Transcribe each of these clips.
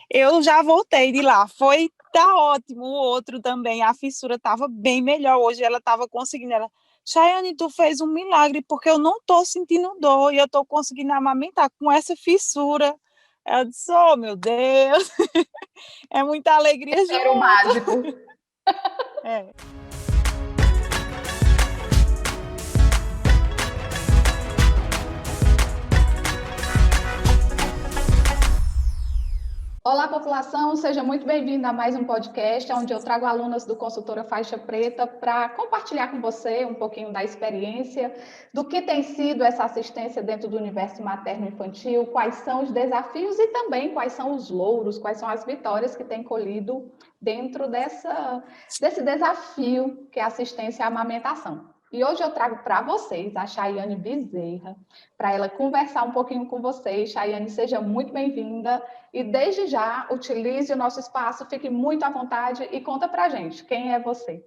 Eu já voltei de lá, tá ótimo. O outro também, a fissura estava bem melhor. Hoje ela estava conseguindo. Ela, Chayane, tu fez um milagre, porque eu não estou sentindo dor e eu estou conseguindo amamentar com essa fissura. Eu disse, oh, meu Deus, é muita alegria Era o junto. mágico. É. Olá, população, seja muito bem-vinda a mais um podcast, onde eu trago alunas do Consultora Faixa Preta para compartilhar com você um pouquinho da experiência, do que tem sido essa assistência dentro do universo materno-infantil, quais são os desafios e também quais são os louros, quais são as vitórias que tem colhido dentro desse desafio que é a assistência à amamentação. E hoje eu trago para vocês a Chayane Bezerra, para ela conversar um pouquinho com vocês. Chayane, seja muito bem-vinda. E desde já, utilize o nosso espaço, fique muito à vontade e conta pra gente quem é você.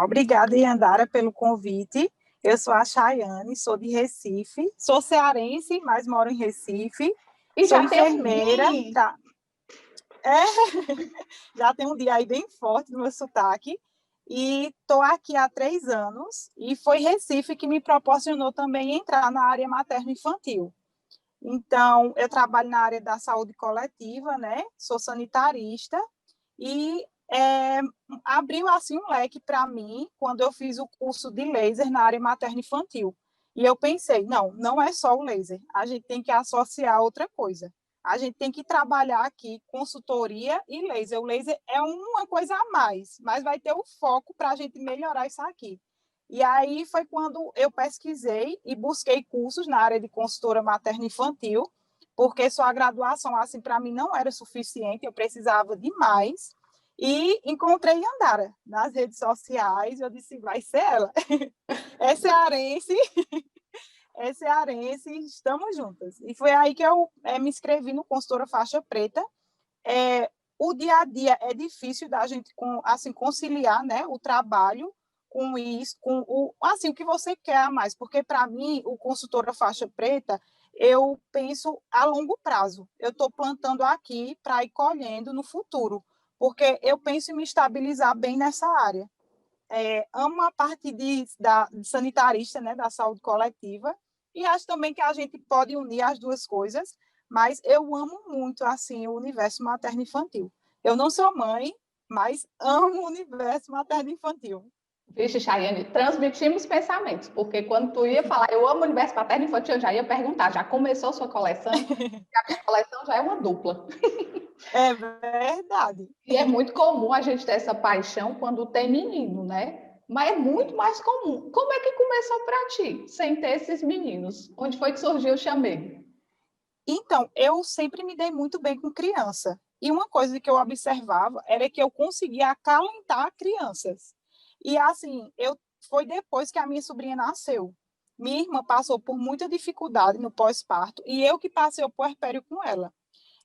Obrigada, Yandara, pelo convite. Eu sou a Chayane, sou de Recife, sou cearense, mas moro em Recife, E sou já tem um enfermeira, dia. tá? É, já tem um dia aí bem forte no meu sotaque, e estou aqui há 3 anos, e foi Recife que me proporcionou também entrar na área materno-infantil. Então, eu trabalho na área da saúde coletiva, né? Sou sanitarista, e abriu assim um leque para mim quando eu fiz o curso de laser na área materno-infantil. E eu pensei, não é só o laser, a gente tem que associar outra coisa. A gente tem que trabalhar aqui consultoria e laser. O laser é uma coisa a mais, mas vai ter o foco para a gente melhorar isso aqui. E aí foi quando eu pesquisei e busquei cursos na área de consultora materno-infantil, porque só a graduação, assim, para mim não era suficiente, eu precisava de mais. E encontrei Yandara nas redes sociais, eu disse, vai ser ela. É cearense, é cearense, estamos juntas. E foi aí que eu me inscrevi no Consultora Faixa Preta. O dia a dia é difícil da gente assim, conciliar, né, o trabalho com isso, com o que você quer a mais, porque para mim, o Consultora Faixa Preta, eu penso a longo prazo. Eu estou plantando aqui para ir colhendo no futuro, porque eu penso em me estabilizar bem nessa área. Amo a parte de sanitarista, né, da saúde coletiva, e acho também que a gente pode unir as duas coisas, mas eu amo muito assim o universo materno-infantil. Eu não sou mãe, mas amo o universo materno-infantil. Vixe, Chayane, transmitimos pensamentos, porque quando tu ia falar, eu amo o universo paterno infantil, eu já ia perguntar, já começou sua coleção? Porque a minha coleção já é uma dupla. É verdade. E é muito comum a gente ter essa paixão quando tem menino, né? Mas é muito mais comum. Como é que começou para ti, sem ter esses meninos? Onde foi que surgiu o chamego? Então, eu sempre me dei muito bem com criança. E uma coisa que eu observava era que eu conseguia acalentar crianças. E assim, foi depois que a minha sobrinha nasceu. Minha irmã passou por muita dificuldade no pós-parto e eu que passei o puerpério com ela.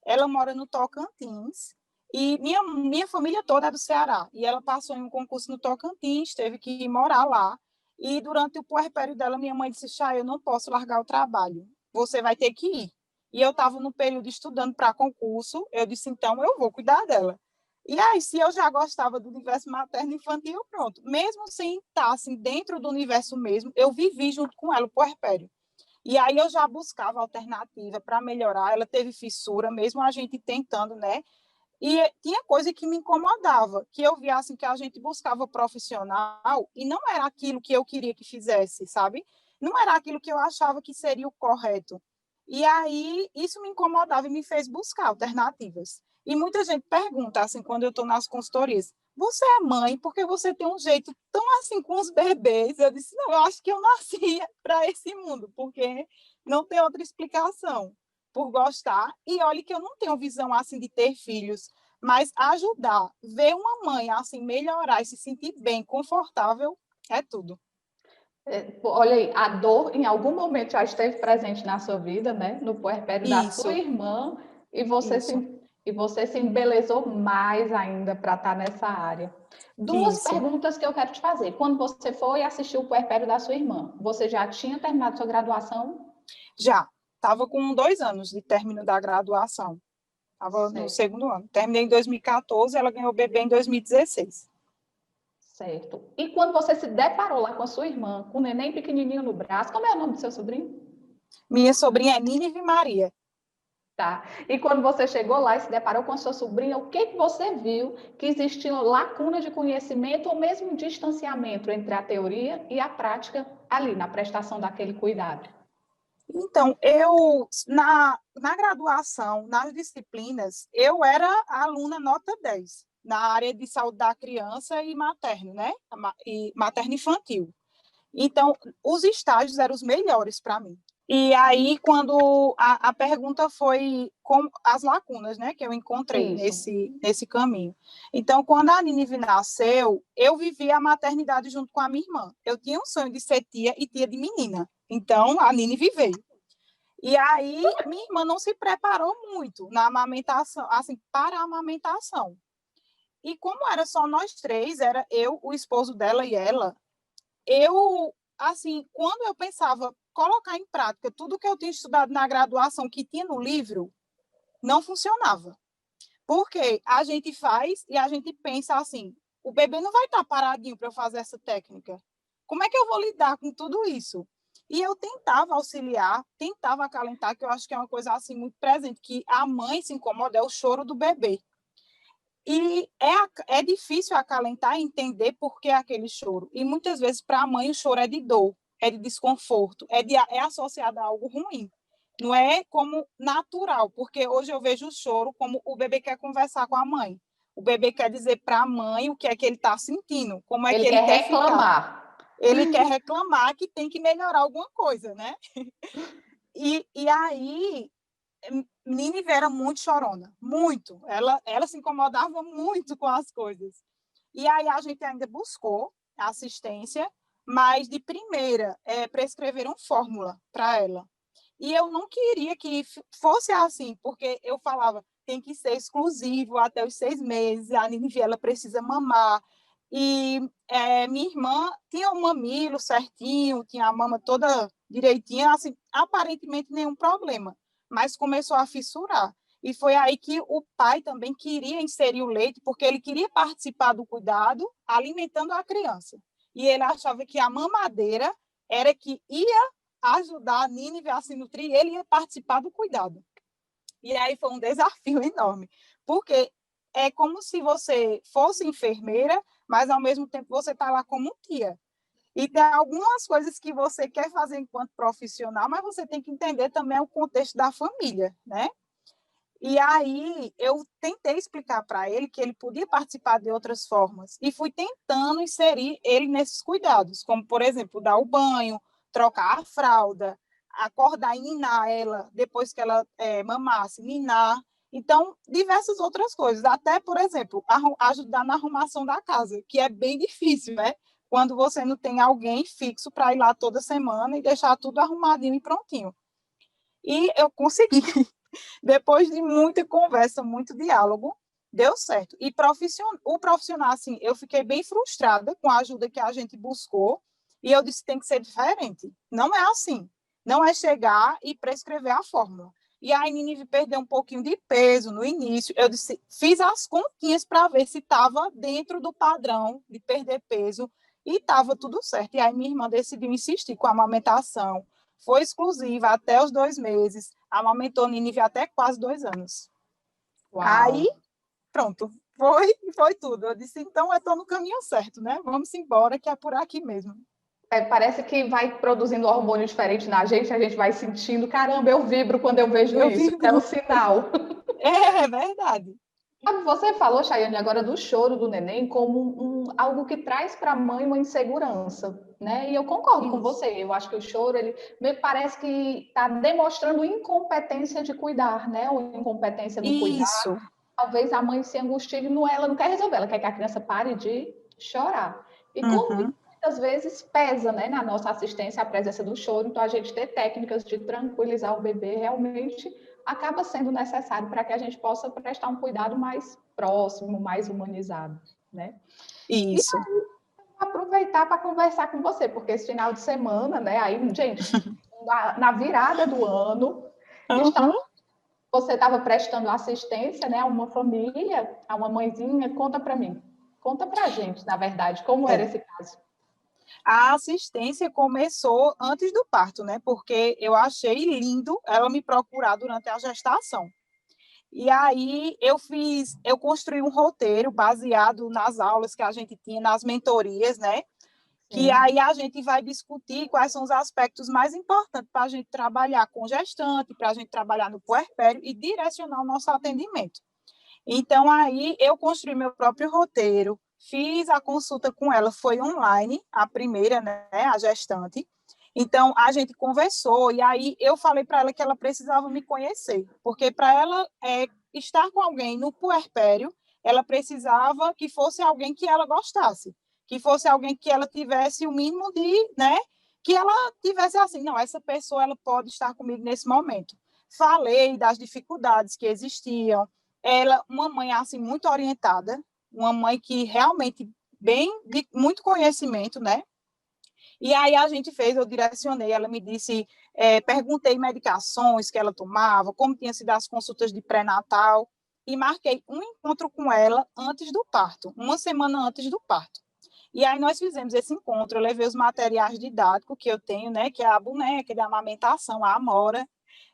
Ela mora no Tocantins e minha família toda é do Ceará. E ela passou em um concurso no Tocantins, teve que ir morar lá. E durante o puerpério dela, minha mãe disse: Chá, eu não posso largar o trabalho, você vai ter que ir. E eu estava no período estudando para concurso, eu disse: então eu vou cuidar dela. E aí, se eu já gostava do universo materno-infantil, pronto. Mesmo sem estar assim, dentro do universo mesmo, eu vivi junto com ela o puerpério. E aí eu já buscava alternativa para melhorar. Ela teve fissura, mesmo a gente tentando, né? E tinha coisa que me incomodava, que eu via assim que a gente buscava profissional e não era aquilo que eu queria que fizesse, sabe? Não era aquilo que eu achava que seria o correto. E aí isso me incomodava e me fez buscar alternativas. E muita gente pergunta assim quando eu estou nas consultorias: você é mãe porque você tem um jeito tão assim com os bebês? Eu disse: não, eu acho que eu nasci para esse mundo, porque não tem outra explicação por gostar. E olhe que eu não tenho visão assim de ter filhos, mas ajudar, ver uma mãe assim melhorar e se sentir bem, confortável, é tudo. Olha aí, a dor em algum momento já esteve presente na sua vida, né? No puerpério da sua Isso, irmã, isso, e você se embelezou mais ainda para estar nessa área. Duas isso. perguntas que eu quero te fazer. Quando você foi assistir o puerpério da sua irmã, você já tinha terminado sua graduação? Já estava com 2 anos de término da graduação. Estava no segundo ano. Terminei em 2014, ela ganhou o bebê em 2016. Certo. E quando você se deparou lá com a sua irmã, com o neném pequenininho no braço, como é o nome do seu sobrinho? Minha sobrinha é Nínive Maria. Tá. E quando você chegou lá e se deparou com a sua sobrinha, o que que você viu que existiam lacunas de conhecimento ou mesmo distanciamento entre a teoria e a prática ali na prestação daquele cuidado? Então, eu, na graduação, nas disciplinas, eu era aluna nota 10 na área de saúde da criança e materno, né? E materno infantil. Então, os estágios eram os melhores para mim. E aí, quando a pergunta foi com as lacunas, né, que eu encontrei Isso. nesse caminho. Então, quando a Nínive nasceu, eu vivi a maternidade junto com a minha irmã. Eu tinha um sonho de ser tia e tia de menina. Então, a Nínive veio. E aí, minha irmã não se preparou muito na amamentação, assim, para a amamentação. E como era só nós três, era eu, o esposo dela e ela, eu, assim, quando eu pensava colocar em prática tudo que eu tinha estudado na graduação, que tinha no livro, não funcionava. Porque a gente faz e a gente pensa assim, o bebê não vai estar paradinho para eu fazer essa técnica. Como é que eu vou lidar com tudo isso? E eu tentava auxiliar, tentava acalentar, que eu acho que é uma coisa assim muito presente, que a mãe se incomoda, é o choro do bebê. E é difícil acalentar e entender por que aquele choro. E muitas vezes, para a mãe, o choro é de dor, é de desconforto, é associado a algo ruim. Não é como natural, porque hoje eu vejo o choro como o bebê quer conversar com a mãe. O bebê quer dizer para a mãe o que é que ele está sentindo, como é Ele que ele quer quer ficar. reclamar. Ele quer reclamar que tem que melhorar alguma coisa, né? E aí, Nínive era muito chorona, muito. Ela se incomodava muito com as coisas. E aí a gente ainda buscou assistência, mas de primeira prescreveram fórmula para ela. E eu não queria que fosse assim, porque eu falava, tem que ser exclusivo até os 6 meses, a Nínive ela precisa mamar. E minha irmã tinha o mamilo certinho, tinha a mama toda direitinha, assim, aparentemente nenhum problema, mas começou a fissurar. E foi aí que o pai também queria inserir o leite, porque ele queria participar do cuidado, alimentando a criança. E ele achava que a mamadeira era que ia ajudar a Nínive a se nutrir, ele ia participar do cuidado. E aí foi um desafio enorme, porque é como se você fosse enfermeira, mas ao mesmo tempo você está lá como tia. E tem algumas coisas que você quer fazer enquanto profissional, mas você tem que entender também o contexto da família, né? E aí eu tentei explicar para ele que ele podia participar de outras formas e fui tentando inserir ele nesses cuidados, como por exemplo, dar o banho, trocar a fralda, acordar e ninar ela depois que ela mamasse, ninar. Então, diversas outras coisas, até, por exemplo, ajudar na arrumação da casa, que é bem difícil, né? Quando você não tem alguém fixo para ir lá toda semana e deixar tudo arrumadinho e prontinho. E eu consegui. Depois de muita conversa, muito diálogo, deu certo. E o profissional, assim, eu fiquei bem frustrada com a ajuda que a gente buscou, e eu disse que tem que ser diferente. Não é assim. Não é chegar e prescrever a fórmula. E aí, Ninive perdeu um pouquinho de peso no início. Eu disse, fiz as continhas para ver se estava dentro do padrão de perder peso e estava tudo certo. E aí, minha irmã decidiu insistir com a amamentação. Foi exclusiva até os 2 meses. Amamentou Nínive até quase 2 anos. Aí, Uau! pronto. Foi tudo. Eu disse, então eu estou no caminho certo, né? Vamos embora, que é por aqui mesmo. Parece que vai produzindo hormônio diferente na gente, a gente vai sentindo, caramba, eu vibro quando eu vejo Eu isso, é um vibro. sinal. É verdade. Você falou, Chayane, agora do choro do neném como algo que traz para a mãe uma insegurança, né? E eu concordo com Isso. você. Eu acho que o choro, ele me parece que está demonstrando incompetência de cuidar, né? Ou incompetência no cuidar. Isso. Talvez a mãe se angustie, não, ela não quer resolver, ela quer que a criança pare de chorar. E como Uhum. muitas vezes pesa, né, na nossa assistência a presença do choro, então a gente ter técnicas de tranquilizar o bebê realmente acaba sendo necessário para que a gente possa prestar um cuidado mais próximo, mais humanizado, né? E Isso. aproveitar para conversar com você, porque esse final de semana, né, aí, gente, na virada do ano, está Uhum. você estava prestando assistência, né, a uma família, a uma mãezinha. Conta para mim. Conta para a gente, na verdade, como era esse caso. A assistência começou antes do parto, né? Porque eu achei lindo ela me procurar durante a gestação. E aí eu construí um roteiro baseado nas aulas que a gente tinha, nas mentorias, né? Que aí a gente vai discutir quais são os aspectos mais importantes para a gente trabalhar com gestante, para a gente trabalhar no puerpério e direcionar o nosso atendimento. Então, aí eu construí meu próprio roteiro, fiz a consulta com ela, foi online, a primeira, né, a gestante. Então, a gente conversou e aí eu falei para ela que ela precisava me conhecer, porque para ela estar com alguém no puerpério, ela precisava que fosse alguém que ela gostasse, que fosse alguém que ela tivesse o mínimo de, né, que ela tivesse assim, não, essa pessoa ela pode estar comigo nesse momento. Falei das dificuldades que existiam, ela, uma mãe assim muito orientada, uma mãe que realmente bem de muito conhecimento, né? E aí a gente fez, eu direcionei, ela me disse, perguntei medicações que ela tomava, como tinha sido as consultas de pré-natal, e marquei um encontro com ela antes do parto, uma semana antes do parto. E aí nós fizemos esse encontro, eu levei os materiais didáticos que eu tenho, né, que é a boneca de amamentação, a amora,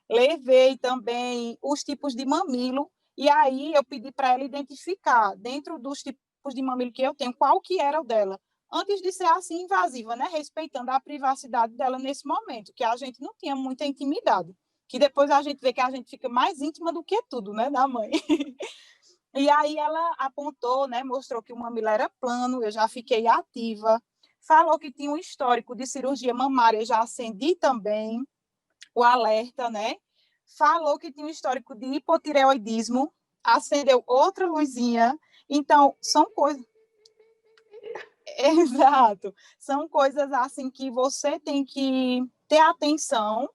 levei também os tipos de mamilo, e aí eu pedi para ela identificar, dentro dos tipos de mamilo que eu tenho, qual que era o dela, antes de ser assim invasiva, né? Respeitando a privacidade dela nesse momento, que a gente não tinha muita intimidade, que depois a gente vê que a gente fica mais íntima do que tudo, né, da mãe. E aí ela apontou, né, mostrou que o mamilo era plano, eu já fiquei ativa, falou que tinha um histórico de cirurgia mamária, eu já acendi também, o alerta, né? Falou que tinha um histórico de hipotireoidismo, acendeu outra luzinha. Então, são coisas. Exato. São coisas assim que você tem que ter atenção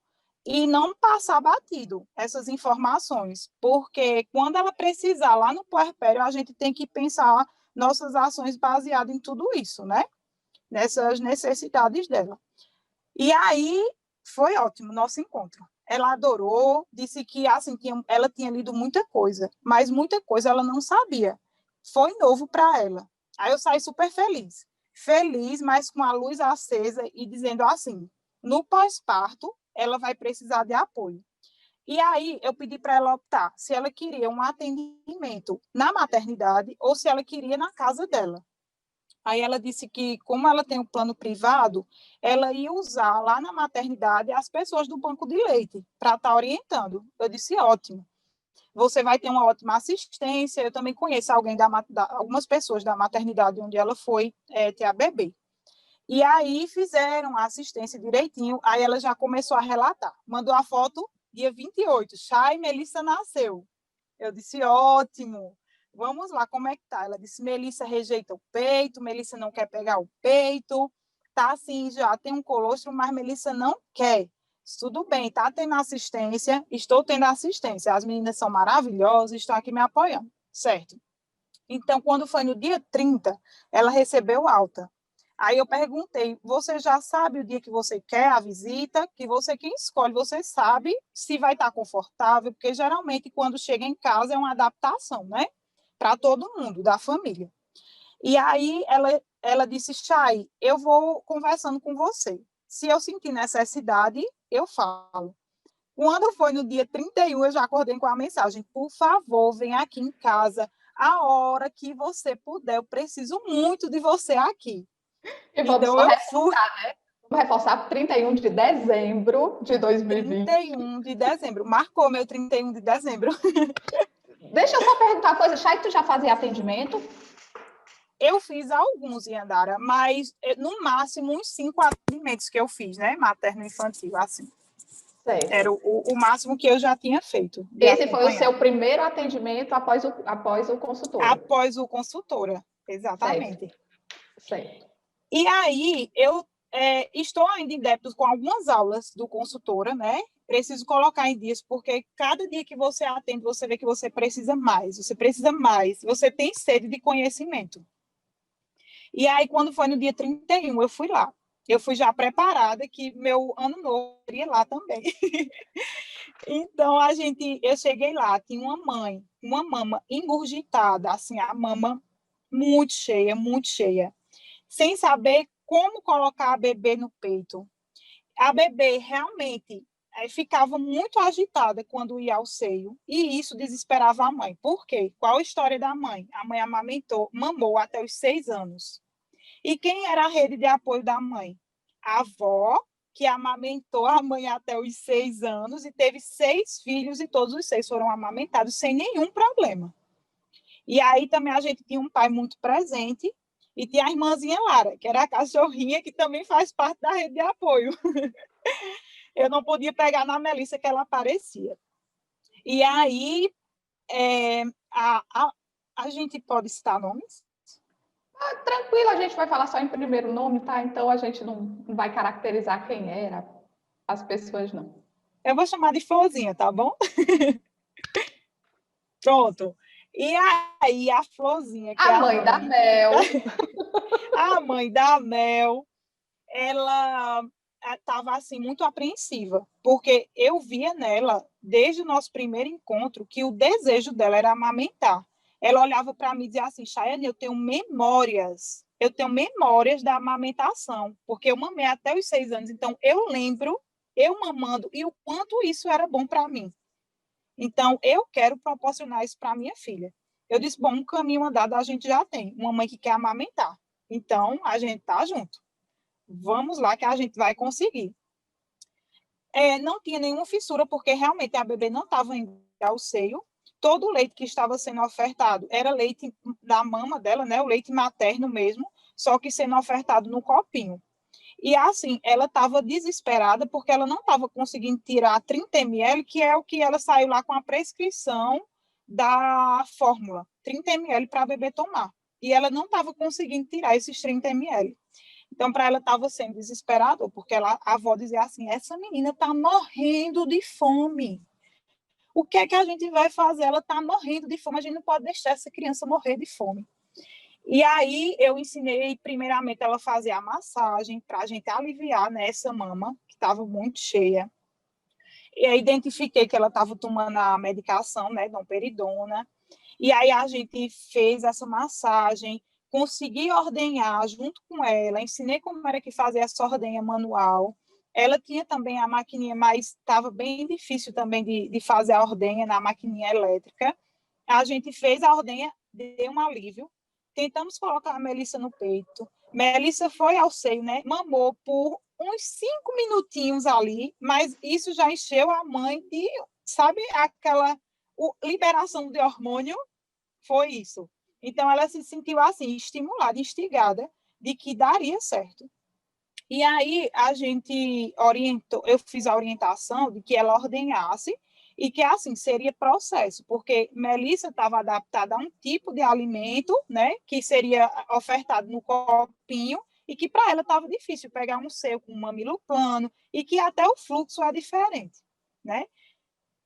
e não passar batido essas informações, porque quando ela precisar lá no puerpério, a gente tem que pensar nossas ações baseadas em tudo isso, né? Nessas necessidades dela. E aí foi ótimo o nosso encontro. Ela adorou, disse que assim ela tinha lido muita coisa, mas muita coisa ela não sabia. Foi novo para ela. Aí eu saí super feliz. Feliz, mas com a luz acesa e dizendo assim: no pós-parto, ela vai precisar de apoio. E aí eu pedi para ela optar se ela queria um atendimento na maternidade ou se ela queria na casa dela. Aí ela disse que, como ela tem um plano privado, ela ia usar lá na maternidade as pessoas do banco de leite para estar orientando. Eu disse, ótimo. Você vai ter uma ótima assistência. Eu também conheço alguém algumas pessoas da maternidade onde ela foi ter a bebê. E aí fizeram a assistência direitinho. Aí ela já começou a relatar. Mandou a foto dia 28. Chay Melissa nasceu. Eu disse, ótimo. Vamos lá, como é que tá? Ela disse, Melissa rejeita o peito, Melissa não quer pegar o peito, tá assim, já tem um colostro, mas Melissa não quer. Tudo bem, tá tendo assistência, estou tendo assistência. As meninas são maravilhosas, estão aqui me apoiando, certo? Então, quando foi no dia 30, ela recebeu alta. Aí eu perguntei, você já sabe o dia que você quer a visita? Que você quem escolhe, você sabe se vai estar confortável, porque geralmente quando chega em casa é uma adaptação, né? Para todo mundo, da família. E aí ela disse, Chay, eu vou conversando com você. Se eu sentir necessidade, eu falo. Quando foi no dia 31, eu já acordei com a mensagem, por favor, vem aqui em casa a hora que você puder, eu preciso muito de você aqui. E vamos Então, só eu fui. reforçar, né? Vamos reforçar 31 de dezembro de 2020. 31 de dezembro. Marcou meu 31 de dezembro. Deixa eu só perguntar uma coisa. Chay, tu já fazia atendimento? Eu fiz alguns, Yandara, mas no máximo uns 5 atendimentos que eu fiz, né? Materno-infantil, assim. Certo. Era o máximo que eu já tinha feito de Esse foi o acompanhar. seu primeiro atendimento após o consultório. Após o consultora, Certo, exatamente. certo. E aí, eu estou ainda em débito com algumas aulas do consultora, né? Preciso colocar em dias, porque cada dia que você atende, você vê que você precisa mais, você tem sede de conhecimento. E aí, quando foi no dia 31, eu fui lá. Eu fui já preparada que meu ano novo iria lá também. Então, eu cheguei lá, tinha uma mama engurgitada, assim, a mama muito cheia, sem saber como colocar a bebê no peito. A bebê realmente ficava muito agitada quando ia ao seio, e isso desesperava a mãe. Por quê? Qual a história da mãe? A mãe mamou até os 6 anos. E quem era a rede de apoio da mãe? A avó, que amamentou a mãe até os 6 anos e teve 6 filhos, e todos os 6 foram amamentados sem nenhum problema. E aí também a gente tinha um pai muito presente, e tinha a irmãzinha Lara, que era a cachorrinha, que também faz parte da rede de apoio. Eu não podia pegar na Melissa, que ela aparecia. E aí, é, a, a, a gente pode citar nomes? Tranquilo, a gente vai falar só em primeiro nome, tá? Então a gente não vai caracterizar quem era as pessoas, não. Eu vou chamar de Florzinha, tá bom? Pronto. E aí, a Florzinha, que A é a mãe da mãe, Mel. a mãe da Mel, ela estava assim muito apreensiva, porque eu via nela, desde o nosso primeiro encontro, que o desejo dela era amamentar. Ela olhava para mim e dizia assim: Chayane, eu tenho memórias da amamentação, porque eu mamei até os 6 anos, então eu lembro eu mamando e o quanto isso era bom para mim. Então, eu quero proporcionar isso para minha filha. Eu disse, bom, um caminho andado a gente já tem, uma mãe que quer amamentar. Então, a gente tá junto. Vamos lá que a gente vai conseguir. Não tinha nenhuma fissura, porque realmente a bebê não estava indo ao seio. Todo o leite que estava sendo ofertado era leite da mama dela, né? O leite materno mesmo, só que sendo ofertado no copinho. E assim, ela estava desesperada porque ela não estava conseguindo tirar 30 ml, que é o que ela saiu lá com a prescrição da fórmula, 30 ml para a bebê tomar. E ela não estava conseguindo tirar esses 30 ml. Então, para ela estava sendo desesperador, porque a avó dizia assim: essa menina está morrendo de fome. O que é que a gente vai fazer? Ela está morrendo de fome, a gente não pode deixar essa criança morrer de fome. E aí eu ensinei, primeiramente, ela fazer a massagem para a gente aliviar, né, essa mama, que estava muito cheia. E aí identifiquei que ela estava tomando a medicação, né, domperidona. E aí a gente fez essa massagem, consegui ordenhar junto com ela, ensinei como era que fazia essa ordenha manual. Ela tinha também a maquininha, mas estava bem difícil também de fazer a ordenha na maquininha elétrica. A gente fez a ordenha, deu um alívio. Tentamos colocar a Melissa no peito. Melissa foi ao seio, né? Mamou por uns 5 minutinhos ali, mas isso já encheu a mãe de, sabe, aquela liberação de hormônio, foi isso. Então ela se sentiu assim, estimulada, instigada de que daria certo. E aí a gente orientou, eu fiz a orientação de que ela ordenhasse e que assim seria processo, porque Melissa estava adaptada a um tipo de alimento, né, que seria ofertado no copinho e que para ela estava difícil pegar um seio com um mamilo plano e que até o fluxo é diferente, né?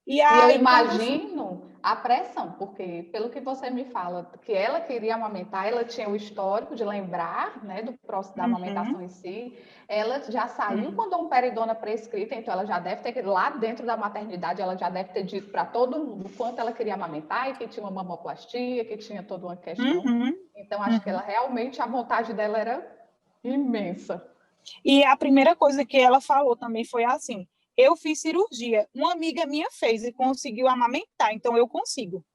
E E eu aí quando imagino a pressão, porque pelo que você me fala, que ela queria amamentar, ela tinha o histórico de lembrar, né, do processo da amamentação uhum, em si. Ela já saiu uhum, com domperidona prescrita, então ela já deve ter, lá dentro da maternidade, ela já deve ter dito para todo mundo o quanto ela queria amamentar e que tinha uma mamoplastia, que tinha toda uma questão. uhum, Então, acho que ela uhum. realmente, a vontade dela era imensa. E a primeira coisa que ela falou também foi assim: eu fiz cirurgia, uma amiga minha fez e conseguiu amamentar, então eu consigo.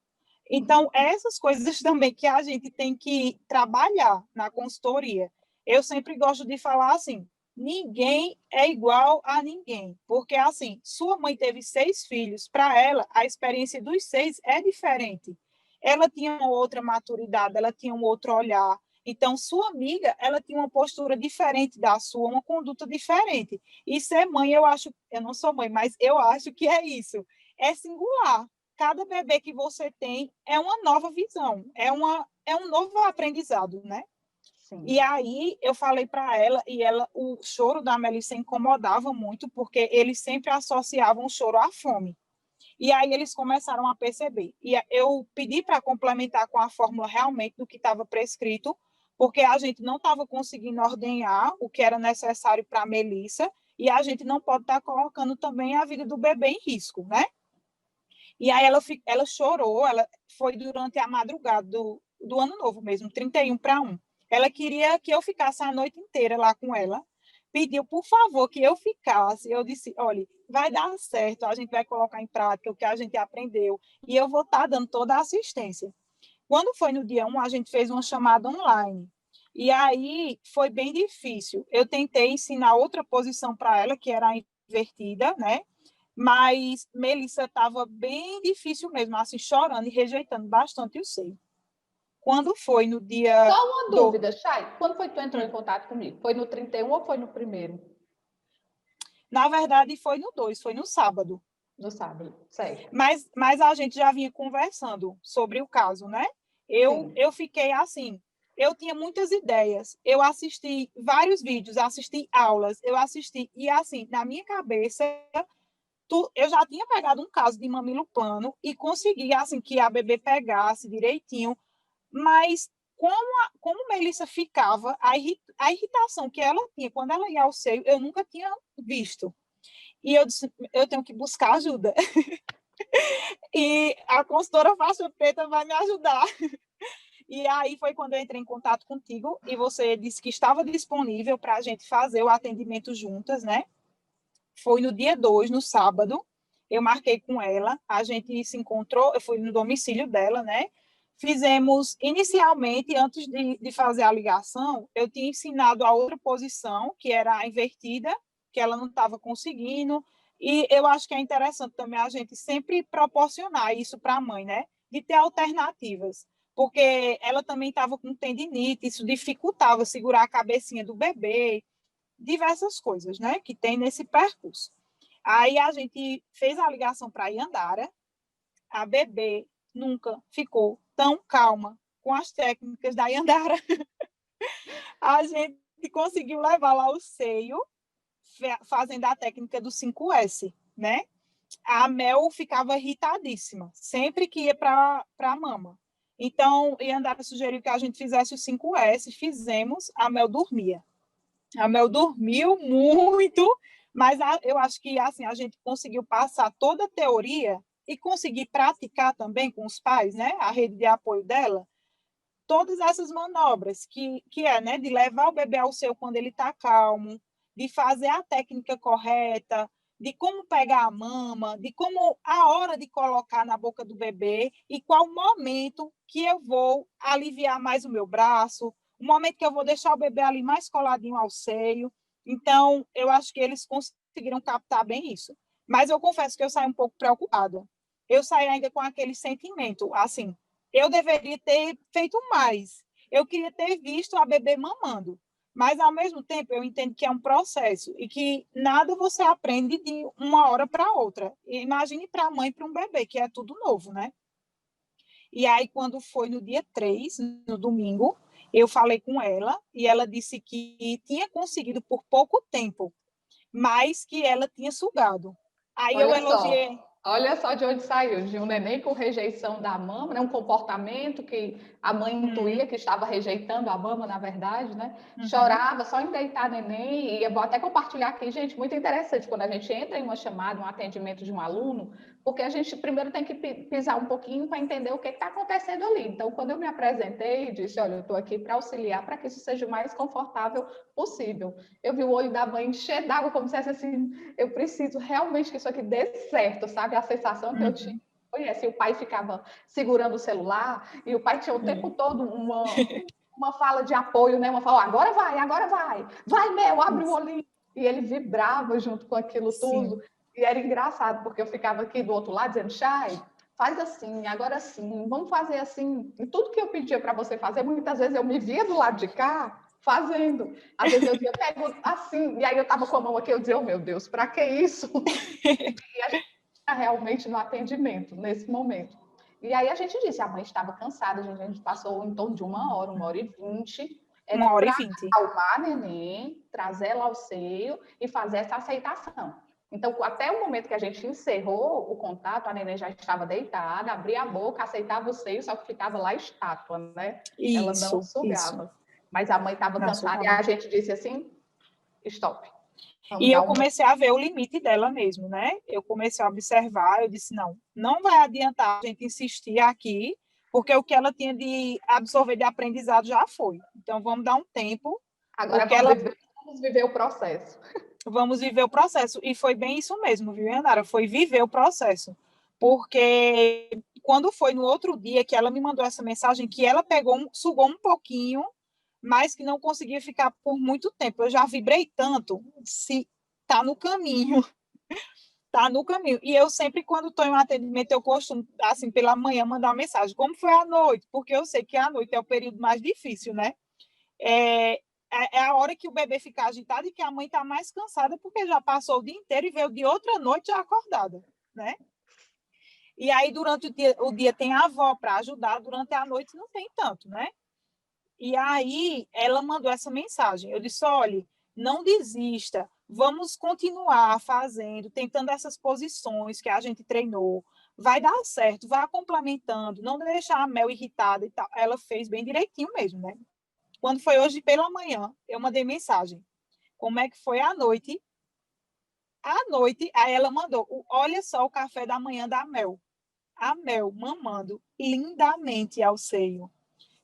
Então, essas coisas também que a gente tem que trabalhar na consultoria. Eu sempre gosto de falar assim: ninguém é igual a ninguém, porque assim, sua mãe teve 6 filhos, para ela, a experiência dos 6 é diferente. Ela tinha uma outra maturidade, ela tinha um outro olhar. Então, sua amiga, ela tinha uma postura diferente da sua, uma conduta diferente. E ser mãe, eu acho, eu não sou mãe, mas eu acho que é isso. É singular. Cada bebê que você tem é uma nova visão, é um novo aprendizado, né? E Sim. aí eu falei para ela, e ela, o choro da Melissa incomodava muito, porque eles sempre associavam o choro à fome. E aí eles começaram a perceber. E eu pedi para complementar com a fórmula realmente do que estava prescrito, porque a gente não estava conseguindo ordenhar o que era necessário para a Melissa, e a gente não pode estar colocando também a vida do bebê em risco, né? E aí ela chorou, ela foi durante a madrugada do ano novo mesmo, 31/1. Ela queria que eu ficasse a noite inteira lá com ela, pediu, por favor, que eu ficasse. Eu disse, olha, vai dar certo, a gente vai colocar em prática o que a gente aprendeu, e eu vou estar dando toda a assistência. Quando foi no dia 1, a gente fez uma chamada online, e aí foi bem difícil. Eu tentei ensinar outra posição para ela, que era a invertida, né? Mas Melissa estava bem difícil mesmo, assim, chorando e rejeitando bastante o seio. Quando foi no dia... Só uma dúvida, Chay, quando foi que tu entrou em contato comigo? Foi no 31 ou foi no primeiro? Na verdade, foi no 2, foi no sábado. No sábado, certo. Mas a gente já vinha conversando sobre o caso, né? Eu fiquei assim, eu tinha muitas ideias, eu assisti vários vídeos, assisti aulas, eu assisti, e assim, na minha cabeça, eu já tinha pegado um caso de mamilo plano e consegui, assim, que a bebê pegasse direitinho, mas como Melissa ficava, a irritação que ela tinha quando ela ia ao seio, eu nunca tinha visto. E eu disse, eu tenho que buscar ajuda. E a consultora Faixa Preta vai me ajudar. E aí foi quando eu entrei em contato contigo e você disse que estava disponível para a gente fazer o atendimento juntas, né? Foi no dia 2, no sábado, eu marquei com ela, a gente se encontrou, eu fui no domicílio dela, né? Fizemos, inicialmente, antes de fazer a ligação, eu tinha ensinado a outra posição, que era a invertida, que ela não estava conseguindo, e eu acho que é interessante também a gente sempre proporcionar isso para a mãe, né? De ter alternativas, porque ela também estava com tendinite, isso dificultava segurar a cabecinha do bebê, diversas coisas, né, que tem nesse percurso. Aí a gente fez a ligação para a Iandara, a bebê nunca ficou tão calma com as técnicas da Iandara. A gente conseguiu levar lá o seio, fazendo a técnica do 5S, né? A Mel ficava irritadíssima, sempre que ia para a mama. Então, Iandara sugeriu que a gente fizesse o 5S, fizemos, a Mel dormia. A Mel dormiu muito, mas eu acho que assim a gente conseguiu passar toda a teoria e conseguir praticar também com os pais, né? A rede de apoio dela, todas essas manobras que é, né? De levar o bebê ao seu quando ele está calmo, de fazer a técnica correta, de como pegar a mama, de como a hora de colocar na boca do bebê e qual momento que eu vou aliviar mais o meu braço, o momento que eu vou deixar o bebê ali mais coladinho ao seio. Então, eu acho que eles conseguiram captar bem isso. Mas eu confesso que eu saí um pouco preocupada. Eu saí ainda com aquele sentimento, assim, eu deveria ter feito mais. Eu queria ter visto a bebê mamando. Mas, ao mesmo tempo, eu entendo que é um processo e que nada você aprende de uma hora para outra. Imagine para a mãe e para um bebê, que é tudo novo, né? E aí, quando foi no dia 3, no domingo, eu falei com ela e ela disse que tinha conseguido por pouco tempo, mas que ela tinha sugado. Aí eu elogiei. Olha só de onde saiu, de um neném com rejeição da mama, né? Um comportamento que a mãe intuía que estava rejeitando a mama, na verdade, né? Chorava só em deitar neném, e eu vou até compartilhar aqui, gente, muito interessante, quando a gente entra em uma chamada, um atendimento de um aluno, porque a gente primeiro tem que pisar um pouquinho para entender o que está acontecendo ali. Então, quando eu me apresentei, disse, olha, eu estou aqui para auxiliar, para que isso seja o mais confortável possível. Eu vi o olho da mãe encher d'água, como se fosse assim, eu preciso realmente que isso aqui dê certo, sabe? A sensação que eu tinha foi essa. E o pai ficava segurando o celular, e o pai tinha o tempo todo uma fala de apoio, né? Uma fala, agora vai, Mel, abre o olhinho. E ele vibrava junto com aquilo tudo. E era engraçado, porque eu ficava aqui do outro lado dizendo, Chay, faz assim, agora sim, vamos fazer assim. E tudo que eu pedia para você fazer, muitas vezes eu me via do lado de cá fazendo. Às vezes eu pego assim, e aí eu estava com a mão aqui, eu dizia, oh meu Deus, para que isso? E a gente realmente no atendimento, nesse momento. E aí a gente disse, a mãe estava cansada, a gente passou em torno de 1h20, para acalmar a neném, trazer ela ao seio e fazer essa aceitação. Então, até o momento que a gente encerrou o contato, a neném já estava deitada, abria a boca, aceitava o seio, só que ficava lá estátua, né? Ela não sugava. Mas a mãe estava cansada e a gente disse assim, stop. Vamos E dar eu uma. comecei a ver o limite dela mesmo, né? Eu comecei a observar, eu disse, não, não vai adiantar a gente insistir aqui, porque o que ela tinha de absorver de aprendizado já foi. Então, vamos dar um tempo, Agora porque ela vamos viver o processo. vamos viver o processo. E foi bem isso mesmo, viu, Yanara? Foi viver o processo. Porque quando foi no outro dia que ela me mandou essa mensagem, que ela pegou, sugou um pouquinho, mas que não conseguia ficar por muito tempo. Eu já vibrei tanto, se tá no caminho, tá no caminho. E eu sempre, quando estou em um atendimento, eu costumo, assim, pela manhã, mandar uma mensagem. Como foi a noite? Porque eu sei que a noite é o período mais difícil, né? É, é a hora que o bebê fica agitado e que a mãe está mais cansada, porque já passou o dia inteiro e veio de outra noite já acordada, né? E aí, durante o dia tem a avó para ajudar, durante a noite não tem tanto, né? E aí ela mandou essa mensagem. Eu disse: olha, não desista, vamos continuar fazendo, tentando essas posições que a gente treinou. Vai dar certo, vai complementando, não deixar a Mel irritada e tal. Ela fez bem direitinho mesmo, né? Quando foi hoje pela manhã, eu mandei mensagem. Como é que foi a noite? À noite, aí ela mandou: olha só o café da manhã da Mel. A Mel mamando lindamente ao seio,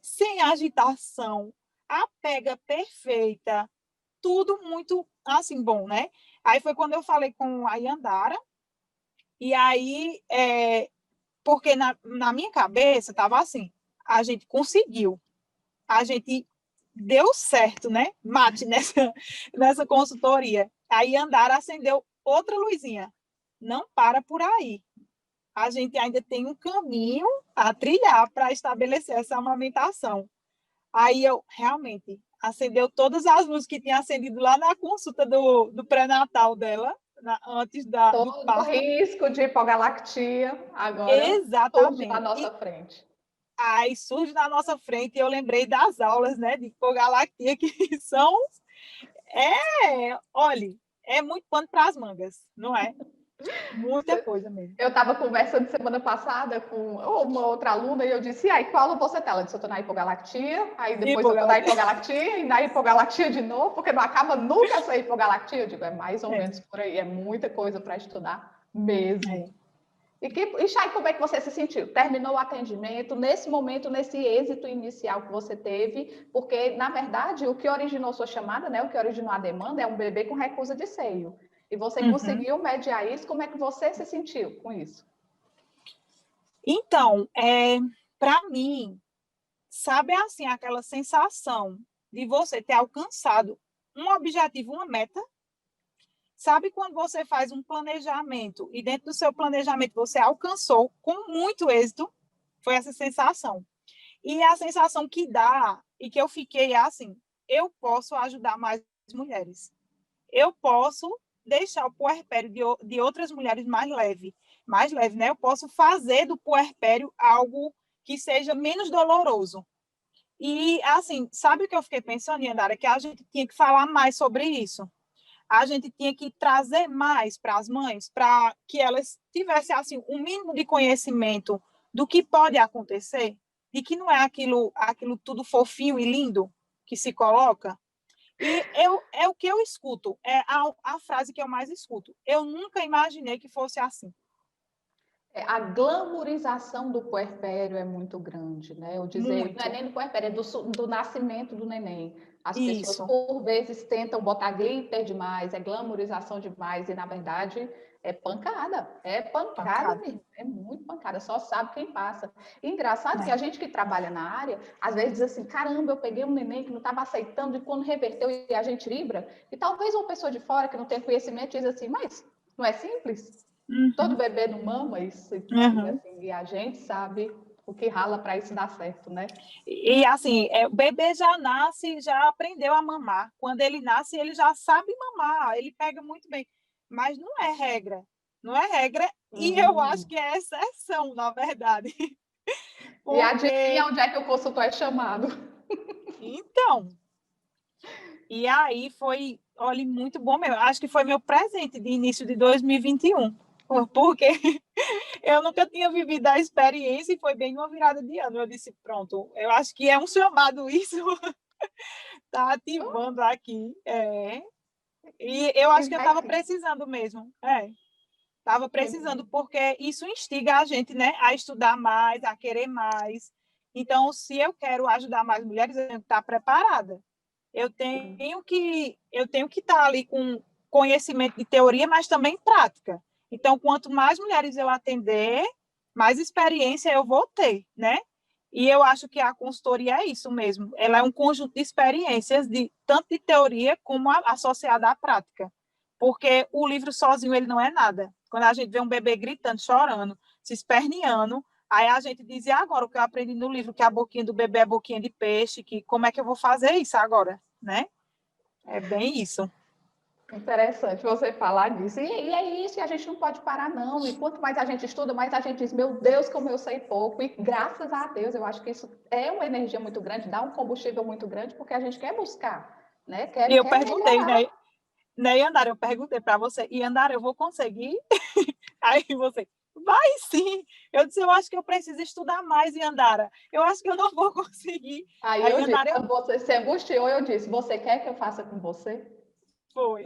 sem agitação, a pega perfeita, tudo muito assim bom, né? Aí foi quando eu falei com a Yandara, e aí, porque na minha cabeça estava assim, a gente conseguiu, a gente deu certo, né? Mate nessa consultoria. Aí Yandara acendeu outra luzinha. Não para por aí. A gente ainda tem um caminho a trilhar para estabelecer essa amamentação. Aí eu realmente acendeu todas as luzes que tinha acendido lá na consulta do pré-natal dela, antes do Todo parto. risco de hipogalactia agora surge na Exatamente. nossa E frente. aí surge na nossa frente, e eu lembrei das aulas, né, de hipogalactia, que são, olha, é muito pano para as mangas, não é? Muita coisa mesmo. Eu estava conversando semana passada com uma outra aluna e eu disse: e aí, qual aula você tá? Ela disse: eu estou na hipogalactia, aí depois eu estou na Hipogalactia. hipogalactia e na hipogalactia de novo, porque não acaba nunca essa hipogalactia. Eu digo: é mais ou menos por aí, é muita coisa para estudar mesmo. É. E Chay, como é que você se sentiu? Terminou o atendimento, nesse momento, nesse êxito inicial que você teve, porque, na verdade, o que originou sua chamada, né, o que originou a demanda é um bebê com recusa de seio. E você Uhum. conseguiu mediar isso, como é que você se sentiu com isso? Então, para mim, sabe assim, aquela sensação de você ter alcançado um objetivo, uma meta? Sabe quando você faz um planejamento e dentro do seu planejamento você alcançou com muito êxito? Foi essa sensação. E a sensação que dá e que eu fiquei é assim, eu posso ajudar mais mulheres. Eu posso deixar o puerpério de outras mulheres mais leve, né? Eu posso fazer do puerpério algo que seja menos doloroso. E, assim, sabe o que eu fiquei pensando, Yandara? Que a gente tinha que falar mais sobre isso. A gente tinha que trazer mais para as mães, para que elas tivessem, assim, um mínimo de conhecimento do que pode acontecer, de que não é aquilo tudo fofinho e lindo que se coloca. E é o que eu escuto, é a frase que eu mais escuto. Eu nunca imaginei que fosse assim. A glamorização do puerpério é muito grande, né? Eu dizer, não é Muito. nem do puerpério, é do nascimento do neném. As pessoas, Isso. por vezes, tentam botar glitter demais, é glamorização demais, e, na verdade, é pancada Pancada. mesmo, é muito pancada, só sabe quem passa. E engraçado que a É. gente que trabalha na área, às vezes diz assim, caramba, eu peguei um neném que não estava aceitando, e quando reverteu, e a gente vibra, e talvez uma pessoa de fora que não tem conhecimento diz assim, mas não é simples? Todo Uhum. bebê não mama isso, e, Uhum. assim, e a gente sabe o que rala para isso dar certo, né? Assim, o bebê já nasce, já aprendeu a mamar. Quando ele nasce, ele já sabe mamar, ele pega muito bem. Mas não é regra. Não é regra, e eu acho Hum. que é exceção, na verdade. E adivinha Porque, onde é que o consultor é chamado? então, e aí foi, olha, muito bom mesmo. Acho que foi meu presente de início de 2021. Porque eu nunca tinha vivido a experiência e foi bem uma virada de ano. Eu disse, pronto, eu acho que é um chamado isso, tá ativando aqui. É. E eu E acho que eu vai estava sim. precisando mesmo. Estava É. precisando, porque isso instiga a gente, né, a estudar mais, a querer mais. Então, se eu quero ajudar mais mulheres, eu tenho que estar preparada. Eu tenho que estar ali com conhecimento de teoria, mas também prática. Então, quanto mais mulheres eu atender, mais experiência eu vou ter, né? E eu acho que a consultoria é isso mesmo. Ela é um conjunto de experiências, tanto de teoria como associada à prática. Porque o livro sozinho ele não é nada. Quando a gente vê um bebê gritando, chorando, se esperneando, aí a gente diz, e agora o que eu aprendi no livro, que a boquinha do bebê é boquinha de peixe, que como é que eu vou fazer isso agora, né? É bem isso. Interessante você falar disso. E é isso, e a gente não pode parar, não. E quanto mais a gente estuda, mais a gente diz, meu Deus, como eu sei pouco. E graças a Deus, eu acho que isso é uma energia muito grande, dá um combustível muito grande, porque a gente quer buscar, né? E eu Quer perguntei, melhorar. né, Yandara, eu perguntei para você, Yandara, eu vou conseguir? Aí você, vai sim. Eu disse, eu acho que eu preciso estudar mais, Yandara. Eu acho que eu não vou conseguir. Aí Aí, eu disse, Yandara, quando você se angustiou, eu disse, você quer que eu faça com você? foi.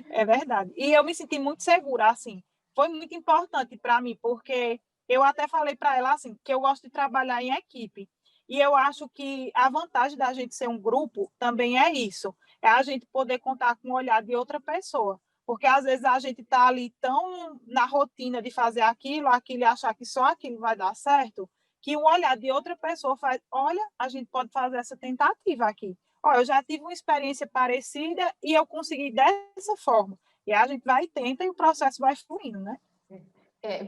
É verdade. E eu me senti muito segura, assim. Foi muito importante para mim, porque eu até falei para ela, assim, que eu gosto de trabalhar em equipe. E eu acho que a vantagem da gente ser um grupo também é isso. É a gente poder contar com o olhar de outra pessoa. Porque às vezes a gente está ali tão na rotina de fazer aquilo e achar que só aquilo vai dar certo, que o olhar de outra pessoa faz, olha, a gente pode fazer essa tentativa aqui. Olha, eu já tive uma experiência parecida e eu consegui dessa forma. E a gente vai e tenta e o processo vai fluindo, né?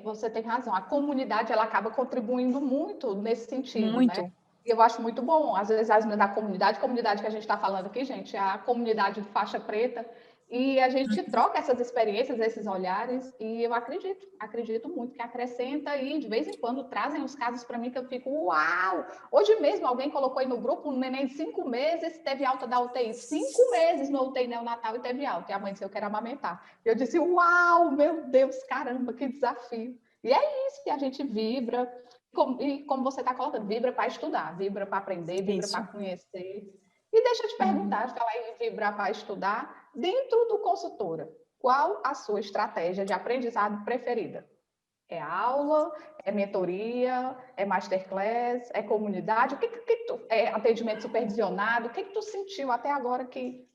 Você tem razão. A comunidade ela acaba contribuindo muito nesse sentido, né? Muito. E eu acho muito bom. Às vezes, as meninas da comunidade que a gente está falando aqui, gente, é a comunidade de faixa preta, e a gente troca essas experiências, esses olhares, e eu acredito muito que acrescenta e de vez em quando trazem os casos para mim que eu fico, uau! Hoje mesmo alguém colocou aí no grupo um neném de 5 meses, teve alta da UTI, 5 meses no UTI neonatal e teve alta, e a mãe disse, eu quero amamentar. Eu disse, uau, meu Deus, caramba, que desafio. E é isso que a gente vibra, e como você está colocando, vibra para estudar, vibra para aprender, vibra para Isso. conhecer. E deixa eu te Uhum. perguntar, falar em vibrar para estudar, dentro do consultora, qual a sua estratégia de aprendizado preferida? É aula, é mentoria, é masterclass, é comunidade? É atendimento supervisionado? O que tu sentiu até agora que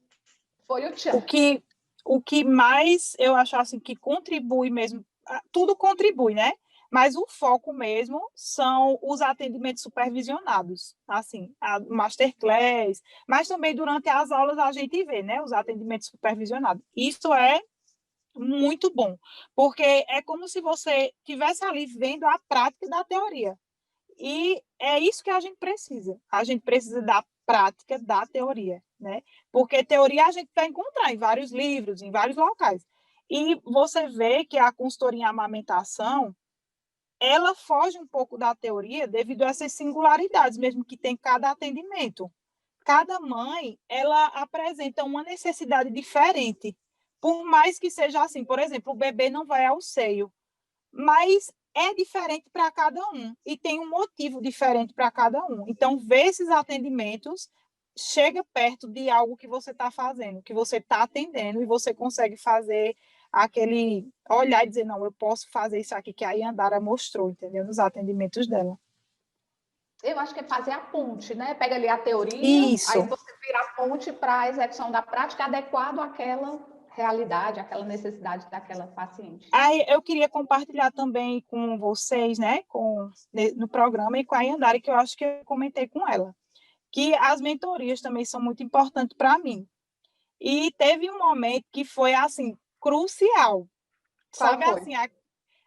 foi o tchan? O que, o que mais eu acho assim que contribui mesmo, tudo contribui, né? Mas o foco mesmo são os atendimentos supervisionados, assim, a masterclass, mas também durante as aulas a gente vê, né, os atendimentos supervisionados. Isso é muito bom, porque é como se você tivesse ali vendo a prática da teoria. E é isso que a gente precisa. A gente precisa da prática da teoria, né? Porque teoria a gente vai encontrar em vários livros, em vários locais. E você vê que a consultoria em amamentação, ela foge um pouco da teoria devido a essas singularidades, mesmo que tem cada atendimento. Cada mãe, ela apresenta uma necessidade diferente. Por mais que seja assim, por exemplo, o bebê não vai ao seio, mas é diferente para cada um e tem um motivo diferente para cada um. Então, ver esses atendimentos chega perto de algo que você está fazendo, que você está atendendo e você consegue fazer aquele olhar e dizer, não, eu posso fazer isso aqui que a Yandara mostrou, entendeu? Nos atendimentos dela. Eu acho que é fazer a ponte, né? Pega ali a teoria, aí Isso. você vira a ponte para a execução da prática adequado àquela realidade, àquela necessidade daquela paciente. Aí eu queria compartilhar também com vocês, né, no programa e com a Yandara, que eu acho que eu comentei com ela, que as mentorias também são muito importantes para mim. E teve um momento que foi assim crucial, Qual sabe foi? assim,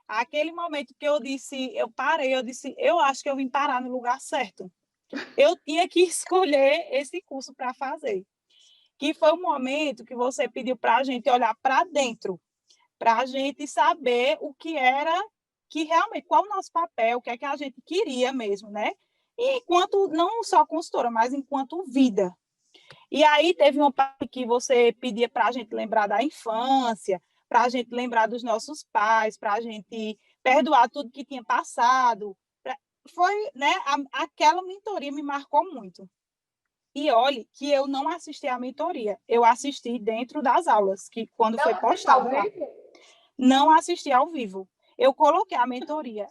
aquele momento que eu disse, eu parei, eu disse, eu acho que eu vim parar no lugar certo. Eu tinha que escolher esse curso para fazer, que foi o momento que você pediu para a gente olhar para dentro, para a gente saber o que era, que realmente, qual o nosso papel, o que é que a gente queria mesmo, né? E enquanto, não só consultora, mas enquanto vida. E aí teve uma parte que você pedia para a gente lembrar da infância, para a gente lembrar dos nossos pais, para a gente perdoar tudo que tinha passado. Foi, né? Aquela mentoria me marcou muito. E olhe que eu não assisti à mentoria, eu assisti dentro das aulas, que quando Não foi assistiu ao postada lá. vivo? Não assisti ao vivo. Eu coloquei a mentoria.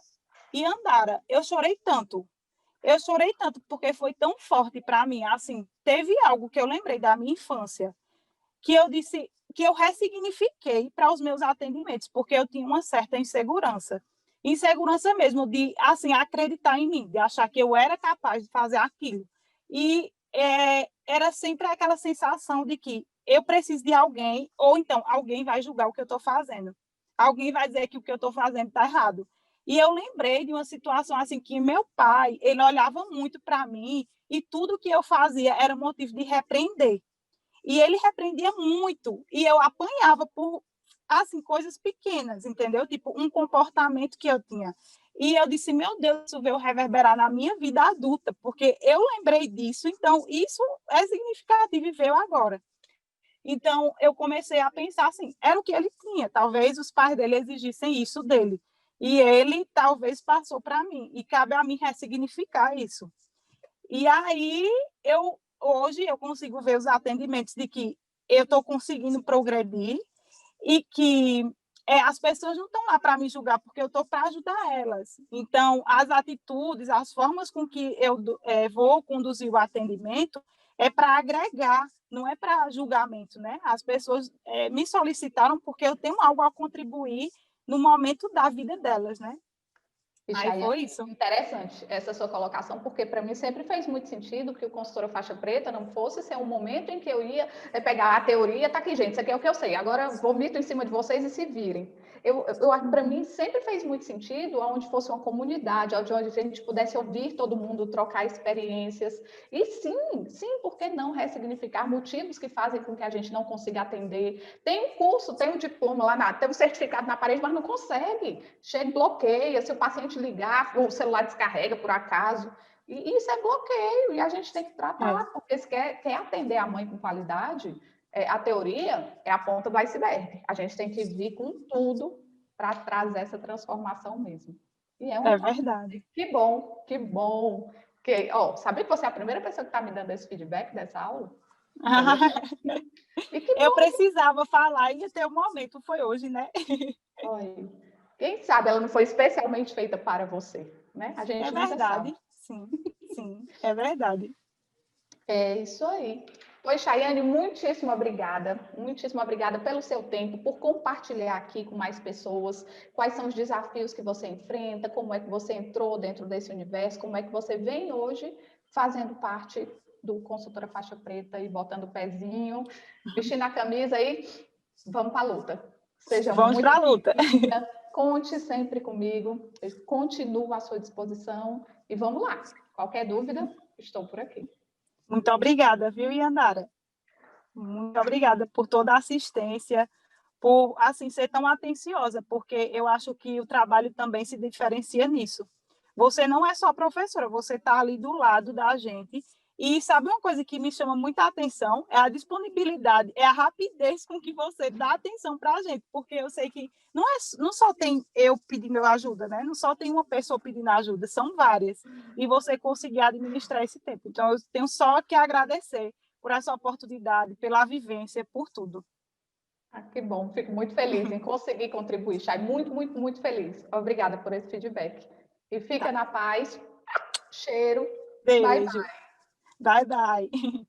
E, Andara, eu chorei tanto porque foi tão forte para mim. Assim, teve algo que eu lembrei da minha infância, que eu disse, que eu ressignifiquei para os meus atendimentos, porque eu tinha uma certa insegurança. Insegurança mesmo de, assim, acreditar em mim, de achar que eu era capaz de fazer aquilo. E era sempre aquela sensação de que eu preciso de alguém, ou então alguém vai julgar o que eu estou fazendo. Alguém vai dizer que o que eu estou fazendo está errado. E eu lembrei de uma situação assim que meu pai, ele olhava muito para mim e tudo que eu fazia era motivo de repreender. E ele repreendia muito e eu apanhava por assim coisas pequenas, entendeu? Tipo um comportamento que eu tinha. E eu disse, meu Deus, isso veio reverberar na minha vida adulta, porque eu lembrei disso, então isso é significativo e veio agora. Então, eu comecei a pensar assim, era o que ele tinha, talvez os pais dele exigissem isso dele, e ele talvez passou para mim, e cabe a mim ressignificar isso. E aí, hoje eu consigo ver os atendimentos de que eu estou conseguindo progredir e que as pessoas não estão lá para me julgar, porque eu estou para ajudar elas. Então, as atitudes, as formas com que eu vou conduzir o atendimento é para agregar, não é para julgamento, né? As pessoas me solicitaram porque eu tenho algo a contribuir no momento da vida delas, né? E Aí foi Chayane, isso. interessante essa sua colocação, porque para mim sempre fez muito sentido que o consultora faixa preta não fosse ser um momento em que eu ia pegar a teoria, tá aqui, gente, isso aqui é o que eu sei, agora vomito em cima de vocês e se virem. Para mim sempre fez muito sentido onde fosse uma comunidade, onde a gente pudesse ouvir todo mundo, trocar experiências. E sim, por que não ressignificar motivos que fazem com que a gente não consiga atender? Tem um curso, tem um diploma lá, tem um certificado na parede, mas não consegue. Chega, bloqueia, se o paciente ligar, o celular descarrega por acaso. E isso é bloqueio, e a gente tem que tratar, porque se quer atender a mãe com qualidade, a teoria é a ponta do iceberg. A gente tem que vir com tudo para trazer essa transformação mesmo. E é Verdade. Que bom, que bom. Que, sabia que você é a primeira pessoa que está me dando esse feedback dessa aula? Olha só. E que Eu bom. precisava falar e até o momento foi hoje, né? Olha, quem sabe ela não foi especialmente feita para você, né? A gente É nunca sabe. verdade, sim, é verdade. É isso aí. Pois, Chayane, muitíssimo obrigada pelo seu tempo, por compartilhar aqui com mais pessoas quais são os desafios que você enfrenta, como é que você entrou dentro desse universo, como é que você vem hoje fazendo parte do Consultora Faixa Preta e botando o pezinho, vestindo a camisa e vamos para a luta. Seja Vamos muito para a luta. bem-vinda, conte sempre comigo, eu continuo à sua disposição e vamos lá. Qualquer dúvida, estou por aqui. Muito obrigada, viu, Yanara? Muito obrigada por toda a assistência, por assim ser tão atenciosa, porque eu acho que o trabalho também se diferencia nisso. Você não é só professora, você está ali do lado da gente. E sabe uma coisa que me chama muita atenção? É a disponibilidade, é a rapidez com que você dá atenção para a gente, porque eu sei que não só tem eu pedindo ajuda, né? Não só tem uma pessoa pedindo ajuda, são várias. E você conseguir administrar esse tempo. Então, eu tenho só que agradecer por essa oportunidade, pela vivência, por tudo. Que bom, fico muito feliz em conseguir contribuir, Chay. Muito, muito, muito feliz. Obrigada por esse feedback. E fica Tá. na paz. Cheiro. Bye, bye. Beijo. Bye, bye.